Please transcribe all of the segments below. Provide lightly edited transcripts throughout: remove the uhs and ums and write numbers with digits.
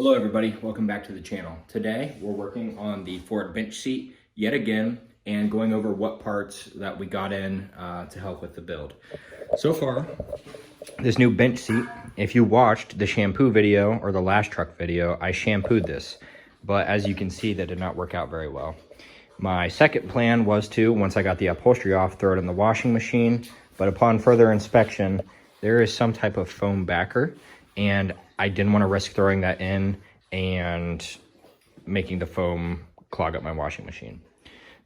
Hello everybody, welcome back to the channel. Today we're working on the Ford bench seat yet again and going over what parts that we got in to help with the build. So far, this new bench seat, if you watched the shampoo video or the last truck video, I shampooed this, but as you can see that did not work out very well. My second plan was to, once I got the upholstery off, throw it in the washing machine, but upon further inspection, there is some type of foam backer, and I didn't want to risk throwing that in and making the foam clog up my washing machine.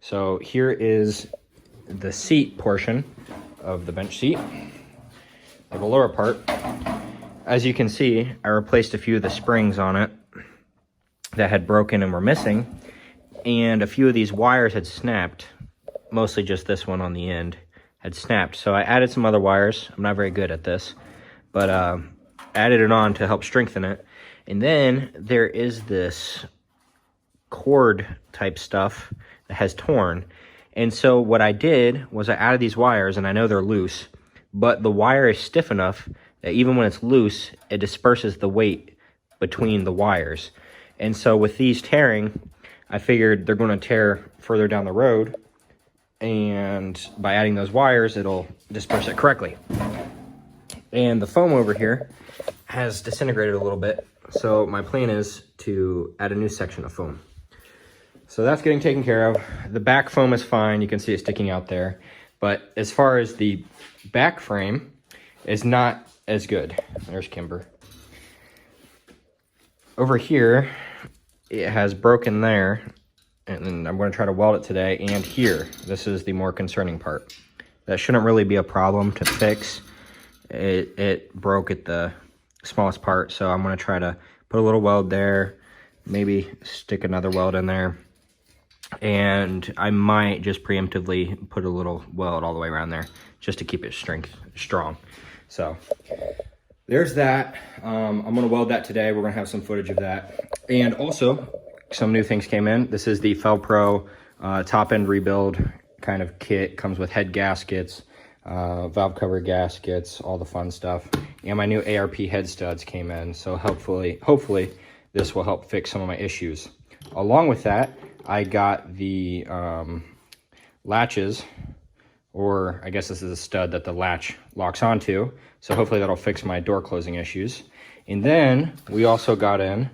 So here is the seat portion of the bench seat, the lower part. As you can see, I replaced a few of the springs on it that had broken and were missing, and a few of these wires had snapped, mostly just this one on the end had snapped. So I added some other wires. I'm not very good at this, but added it on to help strengthen it. And then there is this cord type stuff that has torn. And so what I did was I added these wires, and I know they're loose, but the wire is stiff enough that even when it's loose, it disperses the weight between the wires. And so with these tearing, I figured they're going to tear further down the road, and by adding those wires, it'll disperse it correctly. And the foam over here has disintegrated a little bit, so my plan is to add a new section of foam. So that's getting taken care of. The back foam is fine, you can see it sticking out there, but as far as the back frame is not as good. There's Kimber. Over here, it has broken there, and then I'm going to try to weld it today, and here, this is the more concerning part. That shouldn't really be a problem to fix. It broke at the smallest part, so I'm going to try to put a little weld there, maybe stick another weld in there, and I might just preemptively put a little weld all the way around there just to keep it strong. So there's that. I'm going to weld that today. We're going to have some footage of that, and also some new things came in. This is the Felpro top end rebuild kind of kit. Comes with head gaskets, valve cover gaskets, all the fun stuff, and my new ARP head studs came in, so hopefully this will help fix some of my issues. Along with that, I got the latches, or I guess this is a stud that the latch locks onto, so hopefully that'll fix my door closing issues. And then we also got in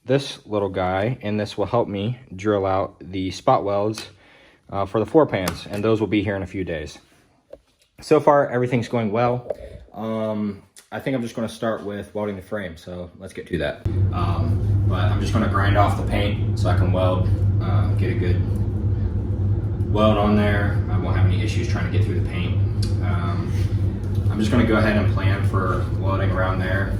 this little guy, and this will help me drill out the spot welds for the floor pans, and those will be here in a few days. So far, everything's going well. I think I'm just going to start with welding the frame, so let's get to that. But I'm just going to grind off the paint so I can weld, get a good weld on there. I won't have any issues trying to get through the paint. I'm just going to go ahead and plan for welding around there.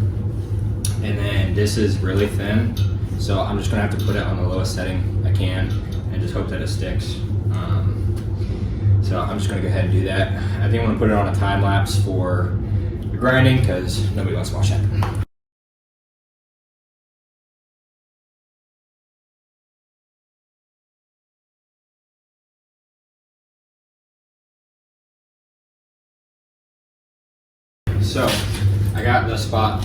And then this is really thin, so I'm just going to have to put it on the lowest setting I can and just hope that it sticks. So I'm just going to go ahead and do that. I think I'm going to put it on a time lapse for the grinding because nobody wants to watch that. So I got the spot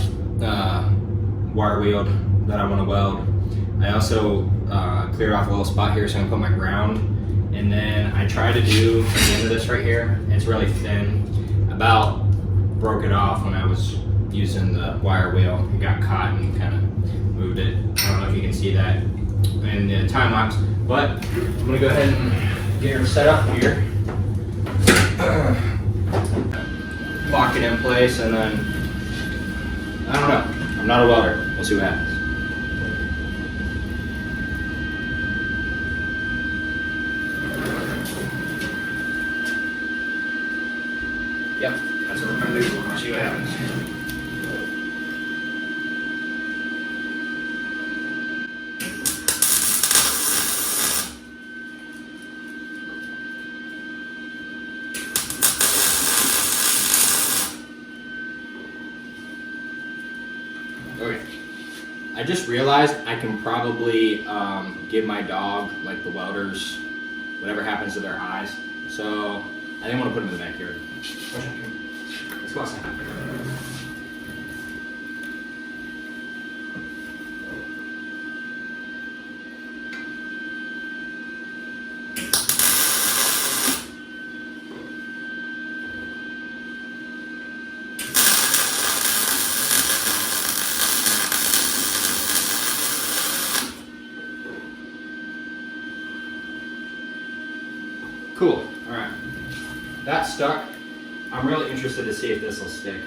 wire wheel that I want to weld. I also cleared off a little spot here so I can put my ground. And then I tried to do the end of this right here. It's really thin. About broke it off when I was using the wire wheel. It got caught and kind of moved it. I don't know if you can see that in the time lapse, but I'm gonna go ahead and get her set up here. Lock it in place, and then, I don't know. I'm not a welder. We'll see what happens. Yep, that's what we're going to do. We'll see what happens. Okay. I just realized I can probably give my dog, like the welders, whatever happens to their eyes. So I think I'm going to put them in the backyard. Let's go outside. Cool, all right. That's stuck. I'm really interested to see if this will stick.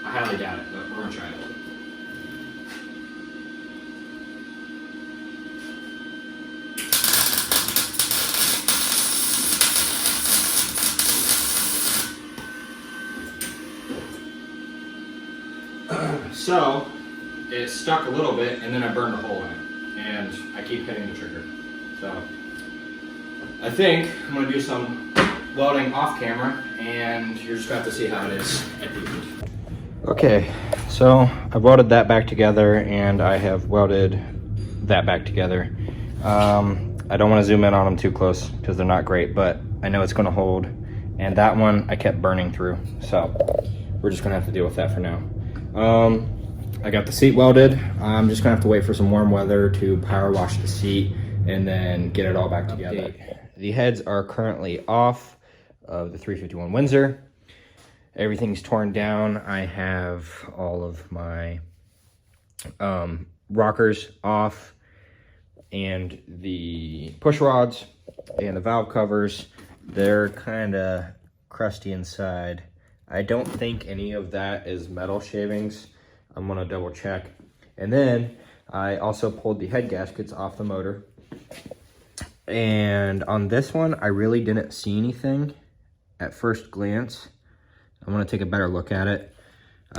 I highly doubt it, but we're gonna try it. So, it stuck a little bit and then I burned a hole in it. And I keep hitting the trigger. So, I think I'm gonna do some welding off camera and you're just gonna have to see how it is at the end. Okay, so I welded that back together and I have welded that back together. I don't want to zoom in on them too close because they're not great, but I know it's going to hold. And that one I kept burning through, so we're just going to have to deal with that for now. I got the seat welded. I'm just going to have to wait for some warm weather to power wash the seat and then get it all back together. The heads are currently off of the 351 Windsor. Everything's torn down. I have all of my rockers off and the push rods and the valve covers. They're kind of crusty inside. I don't think any of that is metal shavings. I'm gonna double check. And then I also pulled the head gaskets off the motor. And on this one, I really didn't see anything at first glance. I'm gonna take a better look at it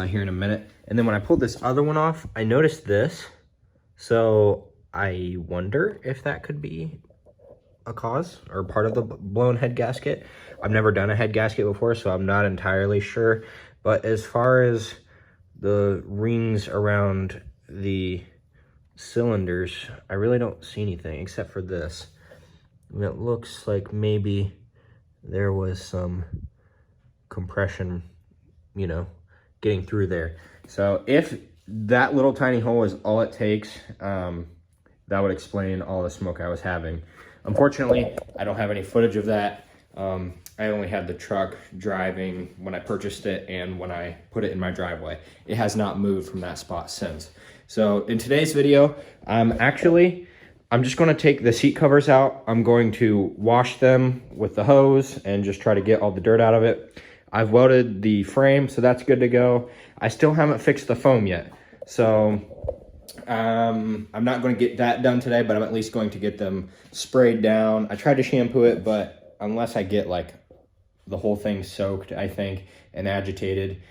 here in a minute. And then when I pulled this other one off, I noticed this. So I wonder if that could be a cause or part of the blown head gasket. I've never done a head gasket before, so I'm not entirely sure. But as far as the rings around the cylinders, I really don't see anything except for this. And it looks like maybe there was some compression, you know, getting through there. So if that little tiny hole is all it takes, that would explain all the smoke I was having. Unfortunately, I don't have any footage of that. I only had the truck driving when I purchased it and when I put it in my driveway. It has not moved from that spot since. So in today's video, I'm just gonna take the seat covers out. I'm going to wash them with the hose and just try to get all the dirt out of it. I've welded the frame, so that's good to go. I still haven't fixed the foam yet. So I'm not going to get that done today, but I'm at least going to get them sprayed down. I tried to shampoo it, but unless I get like the whole thing soaked, I think, and agitated,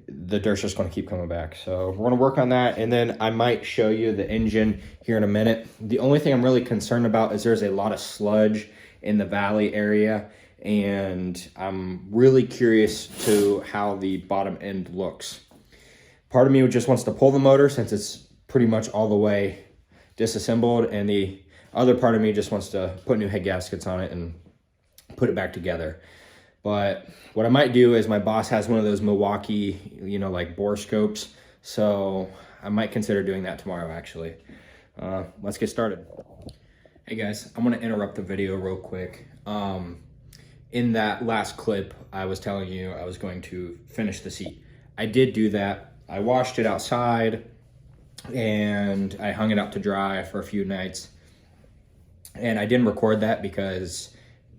the dirt's just going to keep coming back. So we're going to work on that, and then I might show you the engine here in a minute. The only thing I'm really concerned about is there's a lot of sludge in the valley area, and I'm really curious to how the bottom end looks. Part of me just wants to pull the motor since it's pretty much all the way disassembled, and the other part of me just wants to put new head gaskets on it and put it back together. But what I might do is my boss has one of those Milwaukee, you know, like bore scopes, so I might consider doing that tomorrow actually. Let's get started. Hey guys, I'm gonna interrupt the video real quick. In that last clip, I was telling you I was going to finish the seat. I did do that. I washed it outside and I hung it out to dry for a few nights. And I didn't record that because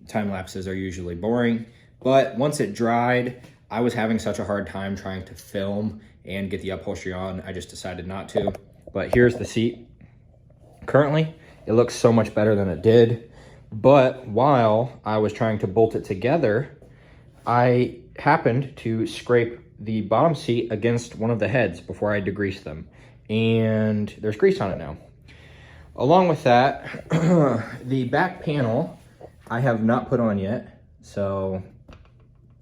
time lapses are usually boring. But once it dried, I was having such a hard time trying to film and get the upholstery on, I just decided not to. But here's the seat. Currently, it looks so much better than it did. But while I was trying to bolt it together, I happened to scrape the bottom seat against one of the heads before I degreased them. And there's grease on it now. Along with that, the back panel I have not put on yet, so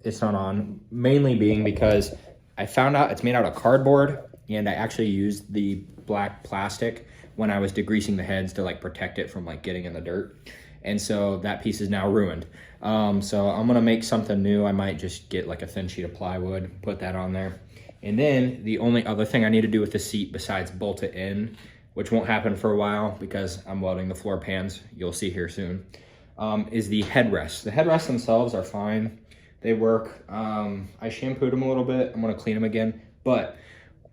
it's not on, mainly being because I found out it's made out of cardboard, and I actually used the black plastic when I was degreasing the heads to like protect it from like getting in the dirt. And so that piece is now ruined. So I'm gonna make something new. I might just get like a thin sheet of plywood, put that on there. And then the only other thing I need to do with the seat besides bolt it in, which won't happen for a while because I'm welding the floor pans, you'll see here soon, is the headrests. The headrests themselves are fine. They work. I shampooed them a little bit. I'm gonna clean them again. But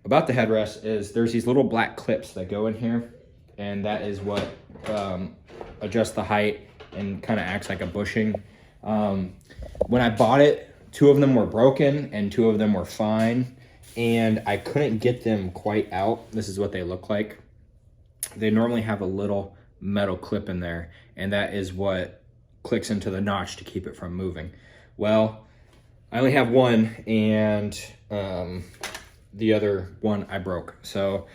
about the headrest is there's these little black clips that go in here, and that is what adjusts the height and kind of acts like a bushing When I bought it, 2 of them were broken and 2 of them were fine, and I couldn't get them quite out. This is what they look like. They normally have a little metal clip in there, and that is what clicks into the notch to keep it from moving. Well, I only have one, and the other one I broke. So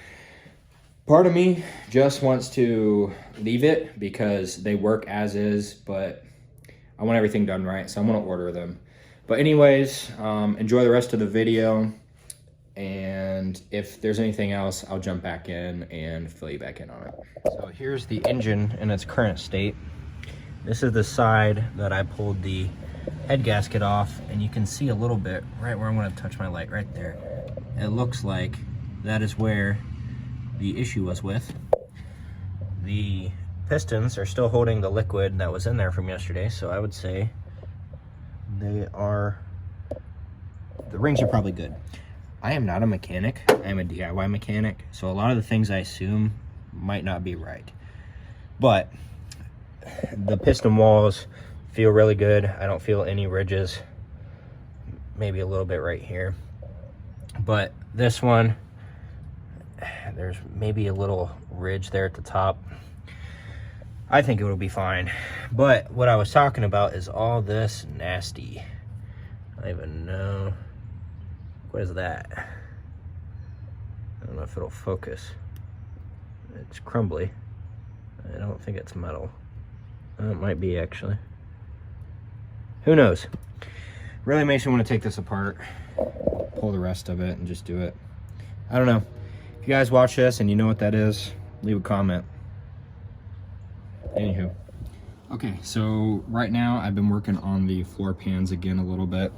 part of me just wants to leave it because they work as is, but I want everything done right, so I'm gonna order them. But anyways, enjoy the rest of the video, and if there's anything else, I'll jump back in and fill you back in on it. So here's the engine in its current state. This is the side that I pulled the head gasket off, and you can see a little bit right where I'm gonna touch my light right there. It looks like that is where the issue was with. The pistons are still holding the liquid that was in there from yesterday, so I would say the rings are probably good. I am not a mechanic, I am a DIY mechanic, so a lot of the things I assume might not be right. But the piston walls feel really good. I don't feel any ridges, maybe a little bit right here. But this one, there's maybe a little ridge there at the top. I think it will be fine. But what I was talking about is all this nasty. I don't even know. What is that? I don't know if it'll focus. It's crumbly. I don't think it's metal. It might be, actually. Who knows? Really makes me want to take this apart, pull the rest of it, and just do it. I don't know. If you guys watch this and you know what that is, leave a comment. Anywho. Okay, so right now I've been working on the floor pans again a little bit.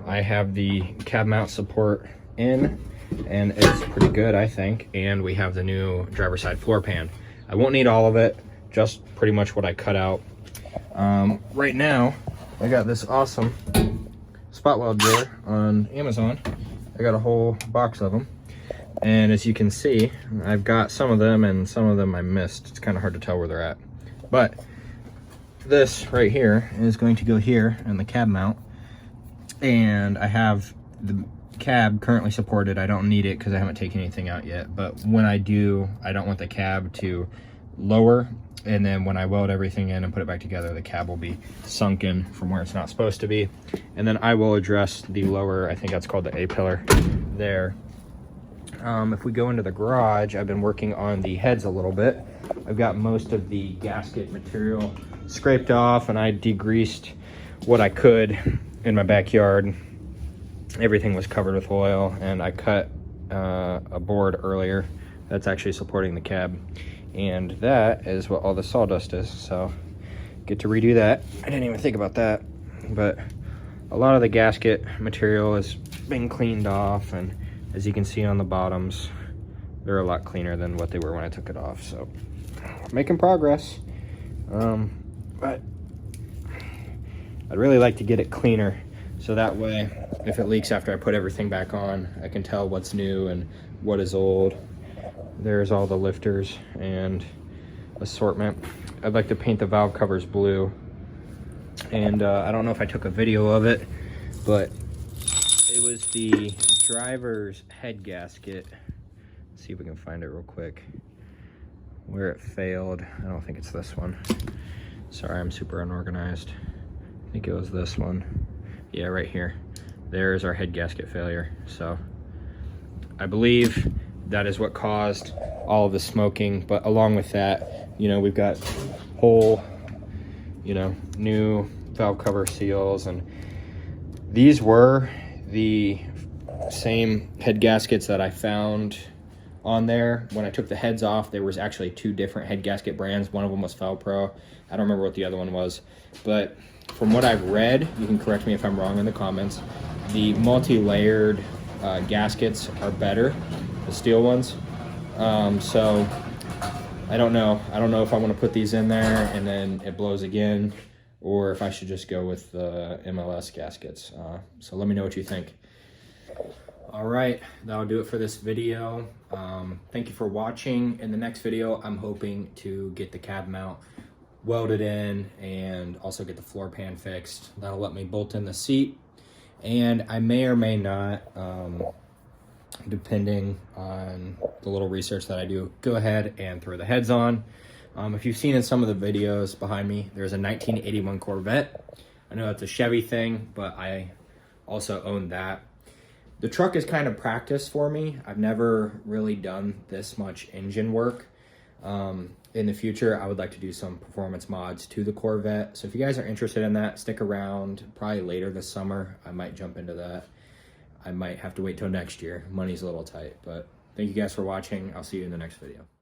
I have the cab mount support in, and it's pretty good, I think. And we have the new driver's side floor pan. I won't need all of it, just pretty much what I cut out. Right now, I got this awesome spot weld driller on Amazon. I got a whole box of them. And as you can see, I've got some of them and some of them I missed. It's kind of hard to tell where they're at. But this right here is going to go here in the cab mount. And I have the cab currently supported. I don't need it because I haven't taken anything out yet. But when I do, I don't want the cab to lower. And then when I weld everything in and put it back together, the cab will be sunken from where it's not supposed to be. And then I will address the lower, I think that's called the A-pillar there. If we go into the garage, I've been working on the heads a little bit. I've got most of the gasket material scraped off, and I degreased what I could in my backyard. Everything was covered with oil, and I cut a board earlier that's actually supporting the cab, and that is what all the sawdust is, so get to redo that. I didn't even think about that, but a lot of the gasket material has been cleaned off, and as you can see on the bottoms, they're a lot cleaner than what they were when I took it off, so making progress. But I'd really like to get it cleaner, so that way if it leaks after I put everything back on, I can tell what's new and what is old. There's all the lifters and assortment. I'd like to paint the valve covers blue, and I don't know if I took a video of it, but it was the driver's head gasket. Let's see if we can find it real quick where it failed. I don't think it's this one. Sorry, I'm super unorganized. I think it was this one. Yeah, right here. There's our head gasket failure. So I believe that is what caused all of the smoking. But along with that, you know, we've got whole, you know, new valve cover seals, and these were the same head gaskets that I found on there. When I took the heads off, there was actually 2 different head gasket brands. One of them was Pro. I don't remember what the other one was, but from what I've read, you can correct me if I'm wrong in the comments, the multi-layered gaskets are better, the steel ones. So I don't know if I want to put these in there and then it blows again, or if I should just go with the MLS gaskets. So let me know what you think. All right, that'll do it for this video. Thank you for watching. In the next video, I'm hoping to get the cab mount weld it in and also get the floor pan fixed. That'll let me bolt in the seat. And I may or may not, depending on the little research that I do, go ahead and throw the heads on. If you've seen in some of the videos behind me, there's a 1981 Corvette. I know it's a Chevy thing, but I also own that. The truck is kind of practice for me. I've never really done this much engine work. In the future, I would like to do some performance mods to the Corvette. So if you guys are interested in that, stick around. Probably later this summer, I might jump into that. I might have to wait till next year. Money's a little tight, but thank you guys for watching. I'll see you in the next video.